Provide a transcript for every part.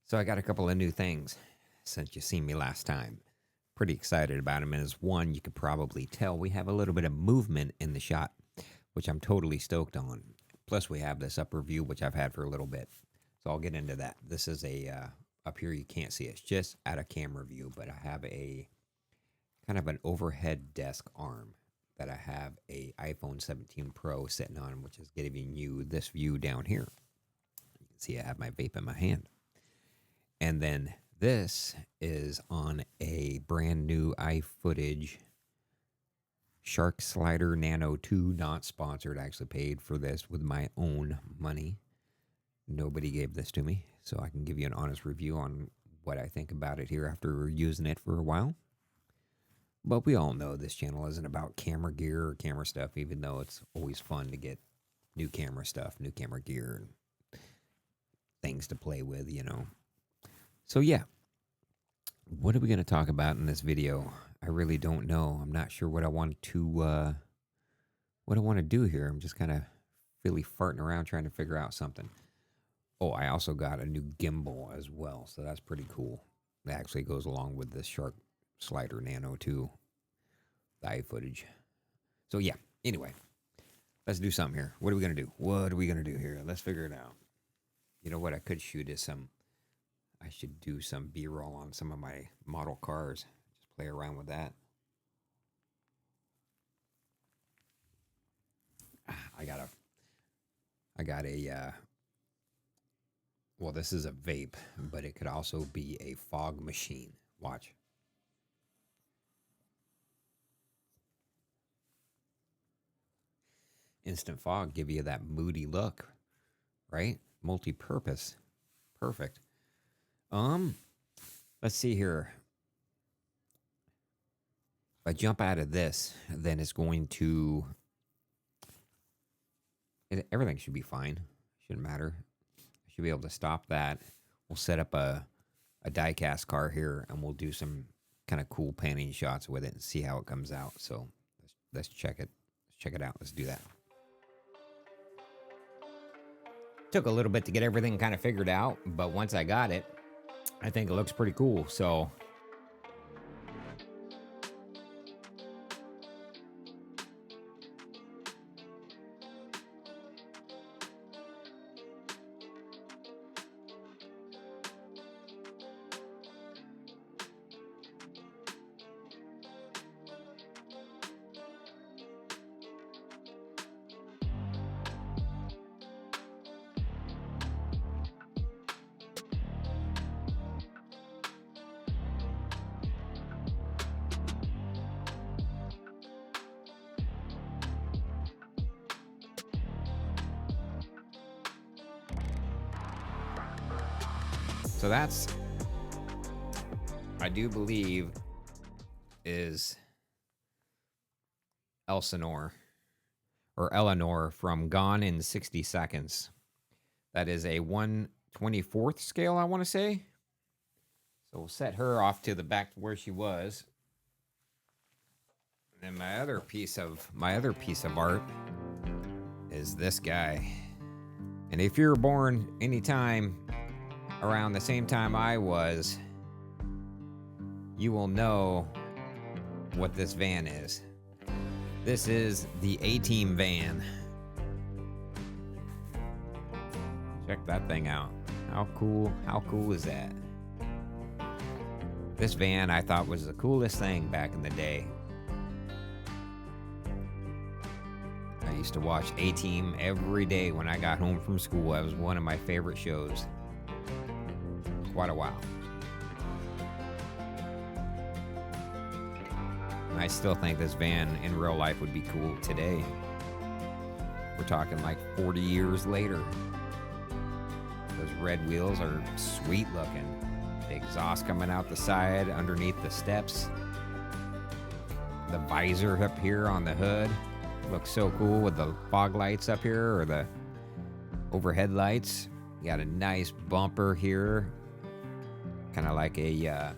So I got a couple of new things since you seen me last time. Pretty excited about them. And as one, you could probably tell we have a little bit of movement in the shot, which I'm totally stoked on. Plus, we have this upper view, which I've had for a little bit. So I'll get into that. This is up here, you can't see it. It's just out of camera view, but I have a kind of an overhead desk arm that I have a iPhone 17 Pro sitting on, which is giving you this view down here. You can see I have my vape in my hand. And then this is on a brand new iFootage Shark Nano 2, not sponsored. I actually paid for this with my own money. Nobody gave this to me, so I can give you an honest review on what I think about it here after using it for a while. But we all know this channel isn't about camera gear or camera stuff, even though it's always fun to get new camera stuff, new camera gear, and things to play with, you know. So yeah, what are we going to talk about in this video? I really don't know. I'm not sure what I want to do here. I'm just kind of really farting around trying to figure out something. Oh, I also got a new gimbal as well, so that's pretty cool. That actually goes along with this Shark Nano 2, the iFootage. So yeah, anyway, let's do something here. What are we going to do? What are we going to do here? Let's figure it out. You know what I could shoot is I should do some B-roll on some of my model cars. Just play around with that. I got a, well, this is a vape, but it could also be a fog machine. Watch. Instant fog give you that moody look, right? Multi-purpose. Perfect. Let's see here. If I jump out of this, then it's going to, everything should be fine. Shouldn't matter. I should be able to stop that. We'll set up a die-cast car here, and we'll do some kind of cool panning shots with it and see how it comes out. So let's check it. Let's check it out. Let's do that. Took a little bit to get everything kind of figured out, but once I got it, I think it looks pretty cool. So that's, I do believe, is Elsinore or Eleanor from Gone in 60 Seconds. That is a 1/24th scale, I want to say. So we'll set her off to the back to where she was. And then my other piece of art is this guy. And if you're born anytime around the same time I was, you will know what this van is. This is the A-Team van. Check that thing out. How cool is that? This van I thought was the coolest thing back in the day. I used to watch A-Team every day when I got home from school. That was one of my favorite shows. Quite a while. And I still think this van in real life would be cool today. We're talking like 40 years later. Those red wheels are sweet looking. The exhaust coming out the side underneath the steps. The visor up here on the hood looks so cool with the fog lights up here, or the overhead lights. You got a nice bumper here. Kind of like a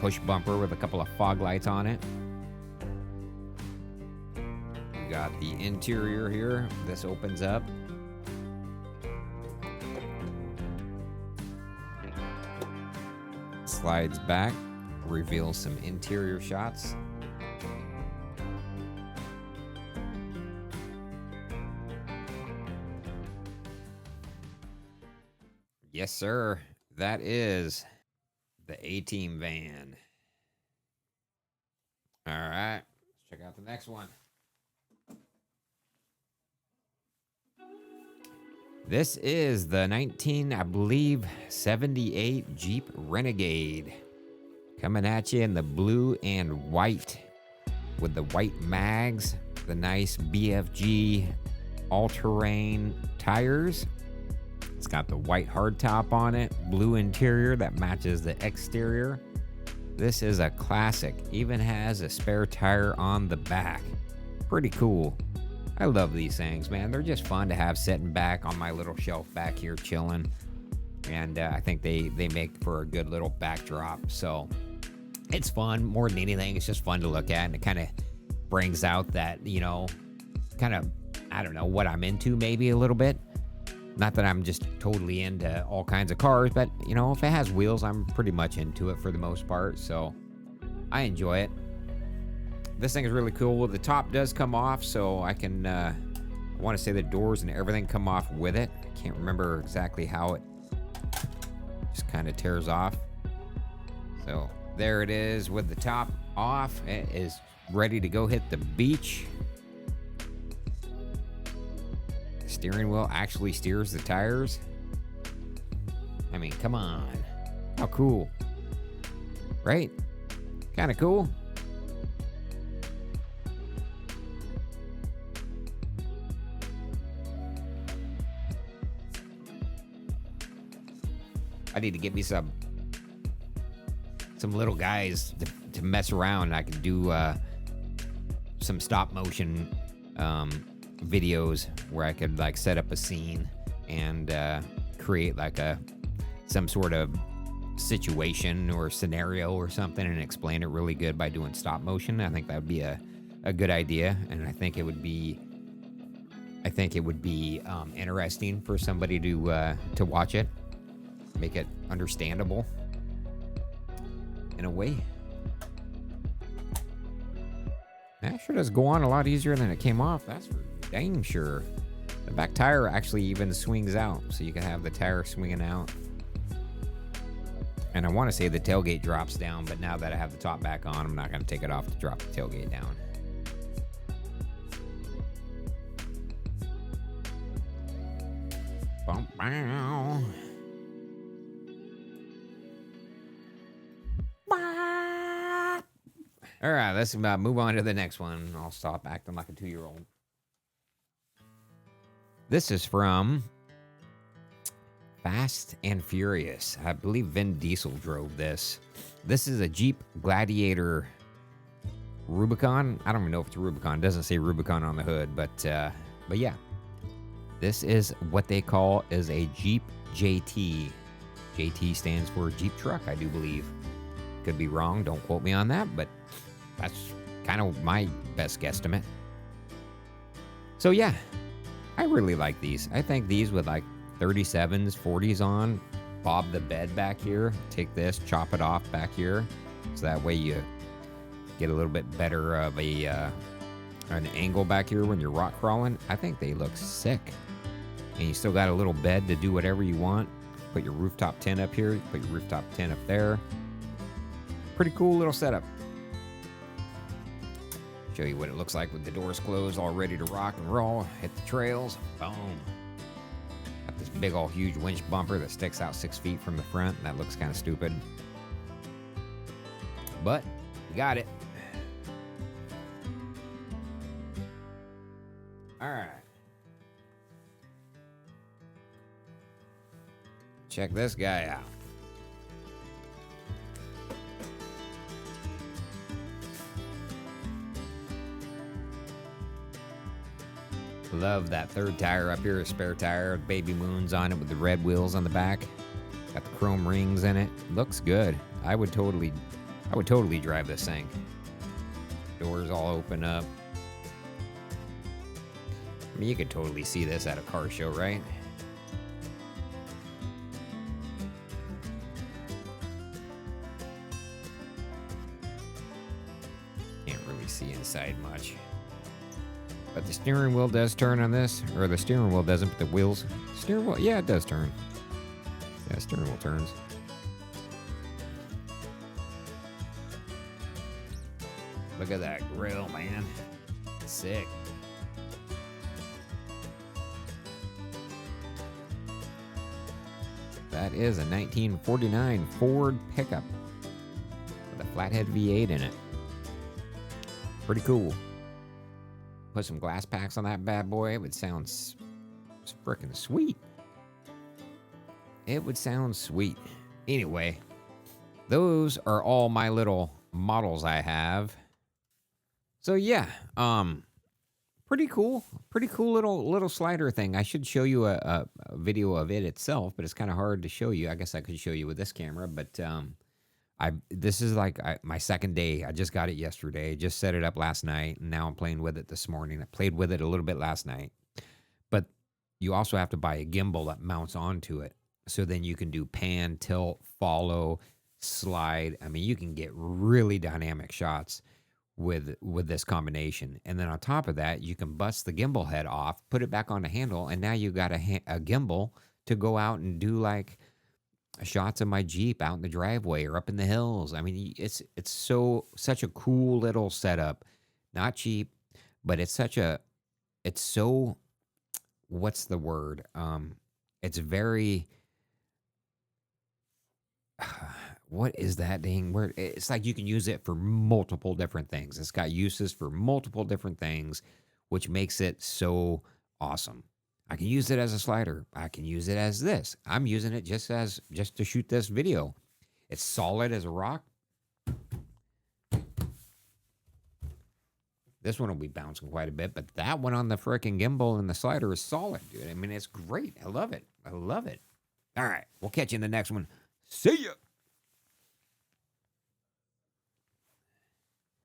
push bumper with a couple of fog lights on it. You got the interior here. This opens up. slides back, reveals some interior shots. Yes, sir. That is the A-Team van. All right. Let's check out the next one. This is the 78 Jeep Renegade. Coming at you in the blue and white with the white mags, the nice BFG all-terrain tires. It's got the white hardtop on it, blue interior that matches the exterior. This is a classic. Even has a spare tire on the back. Pretty cool. I love these things, man. They're just fun to have sitting back on my little shelf back here chilling. And I think they make for a good little backdrop. So it's fun. More than anything, it's just fun to look at. And it kind of brings out that, you know, kind of, I don't know, what I'm into maybe a little bit. Not that I'm just totally into all kinds of cars, but, you know, if it has wheels, I'm pretty much into it for the most part. So I enjoy it. This thing is really cool. The top does come off, so I can, I want to say the doors and everything come off with it. I can't remember exactly how it just kind of tears off. So there it is with the top off. It is ready to go hit the beach. Steering wheel actually steers the tires. I mean, come on. How cool. Right? Kind of cool. I need to get me some little guys to mess around. I can do some stop motion videos where I could like set up a scene and create like some sort of situation or scenario or something and explain it really good by doing stop motion. I think that would be a good idea, and I think it would be interesting for somebody to watch it, make it understandable in a way. That sure does go on a lot easier than it came off. That's for dang sure. The back tire actually even swings out, so you can have the tire swinging out. And I want to say the tailgate drops down, but now that I have the top back on, I'm not going to take it off to drop the tailgate down. Bump, bow. All right, let's move on to the next one. I'll stop acting like a 2-year-old. This is from Fast and Furious. I believe Vin Diesel drove this. This is a Jeep Gladiator Rubicon. I don't even know if it's a Rubicon. It doesn't say Rubicon on the hood, but yeah. This is what they call is a Jeep JT. JT stands for Jeep Truck, I do believe. Could be wrong. Don't quote me on that, but that's kind of my best guesstimate. So yeah, I really like these. I think these with like 37s, 40s on, bob the bed back here, take this, chop it off back here, so that way you get a little bit better of an angle back here when you're rock crawling. I think they look sick. And you still got a little bed to do whatever you want. Put your rooftop tent up here, put your rooftop tent up there. Pretty cool little setup. Show you what it looks like with the doors closed, all ready to rock and roll. Hit the trails. Boom. Got this big old huge winch bumper that sticks out 6 feet from the front. That looks kind of stupid. But you got it. All right. Check this guy out. Love that third tire up here, a spare tire, baby moons on it with the red wheels on the back. Got the chrome rings in it. Looks good. I would totally drive this thing. Doors all open up. I mean, you could totally see this at a car show, right? see inside much. But the steering wheel does turn on this. Or the steering wheel doesn't, but the wheels. Steering wheel, yeah, it does turn. Yeah, steering wheel turns. Look at that grill, man. Sick. That is a 1949 Ford pickup with a flathead V8 in it. Pretty cool. Put some glass packs on that bad boy. It would sound freaking sweet. It would sound sweet. Anyway, those are all my little models I have. So yeah, pretty cool little slider thing. I should show you a video of it itself, but it's kind of hard to show you. I guess I could show you with this camera, but this is like my second day. I just got it yesterday. Just set it up last night, and now I'm playing with it this morning. I played with it a little bit last night, but you also have to buy a gimbal that mounts onto it, so then you can do pan, tilt, follow, slide. I mean, you can get really dynamic shots with this combination. And then on top of that, you can bust the gimbal head off, put it back on the handle, and now you got a gimbal to go out and do like shots of my Jeep out in the driveway or up in the hills. I mean, it's such a cool little setup. Not cheap, but it's so, what's the word? It's very, what is that dang word? It's like you can use it for multiple different things. It's got uses for multiple different things, which makes it so awesome. I can use it as a slider. I can use it as this. I'm using it just to shoot this video. It's solid as a rock. This one will be bouncing quite a bit, but that one on the frickin' gimbal and the slider is solid, dude. I mean, it's great. I love it. I love it. All right, we'll catch you in the next one. See ya.